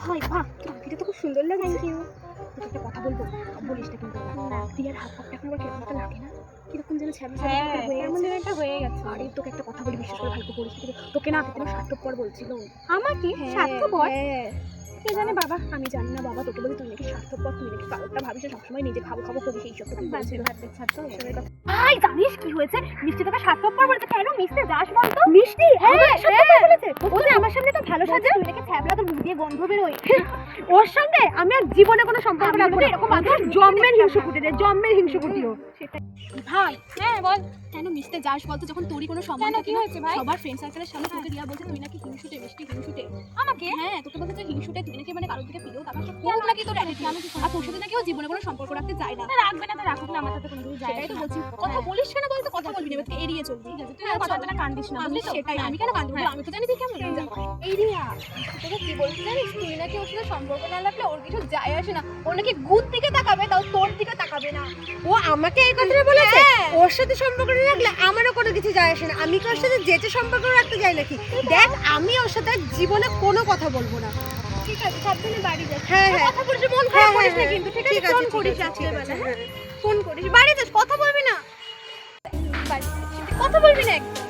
হয় বাহ, এটা তো খুব সুন্দর লাগছে। Thank you. তোকে একটা কথা বলবো, বলিস না কিন্তু না। রিয়ার হাত পাটা এখন আবার কেমনটা লাগে না? কিরকম যেন ছ্যাবলা ছ্যাবলা হয়ে কেমন গেছে। যেন একটা হয়ে গেছে। আরে তোকে একটা কথা বলি, বিশ্বাস করে ভালো করে বলিস না কিন্তু তোকে না তোকে স্বার্থপর বলছিল। আমাকে স্বার্থপর? হ্যাঁ। কে জানে বাবা। আমি জানি না বাবা, তোকে বলি তুই নাকি স্বার্থপর, তুই নাকি কারোরটা ভাবিস না, সবসময় নিজে খাবো খাবো করিস, এইসব তোকে বলছিল। ভাই জানিস কি হয়েছে? মিষ্টি তোকে স্বার্থপর বলেছে। কেন মিশতে যাস বলতো? মিষ্টি হ্যাঁ স্বার্থপর বলেছে। ও যে আমার সামনে তো ভালো সাজে, তুই নাকি ছ্যাবলা, তোর মুখ দিয়ে গন্ধ বেরোয়। ওর সঙ্গে আমি আর জীবনে কোনো সম্পর্ক আমি রাখবো না। যদি এরকম তোর জন্মের হিংসুকুটি রে, জন্মের হিংসুকুটি ও। সেটাই। ভাই হ্যাঁ বল। কেন মিশতে যাস বলতো, যখন তোরই কোনো সম্মান কেন, থাকে কি না? হয়েছে ভাই? সবার ফ্রেন্ড সার্কেলের সামনে তোকে রিয়া বলছে তুই নাকি হিংসুটে, মিষ্টি হিংসুটে। আমাকে? হ্যাঁ, তোকে বলছে তুই হিংসুটে, তুই নাকি মানে কারোর দিকে ফিরেও তাকাস না। খুব নাকি তোর অ্যাটিটিউড। আর তোর সাথে নাকি ও জীবনে কোনো সম্পর্ক রাখতে চায় না। না রাখবে না তো রাখুক না, আমার সাথে কোনো কিছু যায় সেটাই আসে তো না। বলছি, কথা বলিস কেন বলতো, কথা বলবি না, এবার থেকে এড়িয়ে চলবি। ঠিক আছে, তুই আর কথা বলে না, কান্দিস না, আমি বুঝলি তো? সেটাই, হ্যাঁ। আমি কেন কাঁদবো? হ্যাঁ। আমি তো জানি তুই কেমন। এই রিয়া, তোকে কি বলতে জানিস, তুই নাকি ওর সাথে সম্পর্ক না রাখলে ওর কিছু যায় আসে না। ও নাকি গুড দিকে তাকাবে, তাও তোর দিকে তাকাবে না। ও আমাকে এই কথাটা বলেছে? হ্যাঁ। ওর সাথে সম্পর্ক না রাখলে আমারও কোনো কিছু যায় আসে না। আমি কি ওর সাথে যেচে সম্পর্ক রাখতে যাই নাকি? দেখ, আমি ওর সাথে আর জীবনে কোনো কথা বলবো না। ঠিক আছে, সাবধানে বাড়ি যাস। হ্যাঁ, হ্যাঁ। কথা বলিস, মন হ্যাঁ, খারাপ করিস না হ্যাঁ, কিন্তু, ঠিক ঠিক আছে? আছে, ফোন ঠিক করিস আছে, ঠিক রাত্রেবেলা, আছে, হ্যাঁ? হ্যাঁ। ফোন করিস, বাড়ি যাস, কথা বলবি না। বাড়ি কথা বলবি না একদম।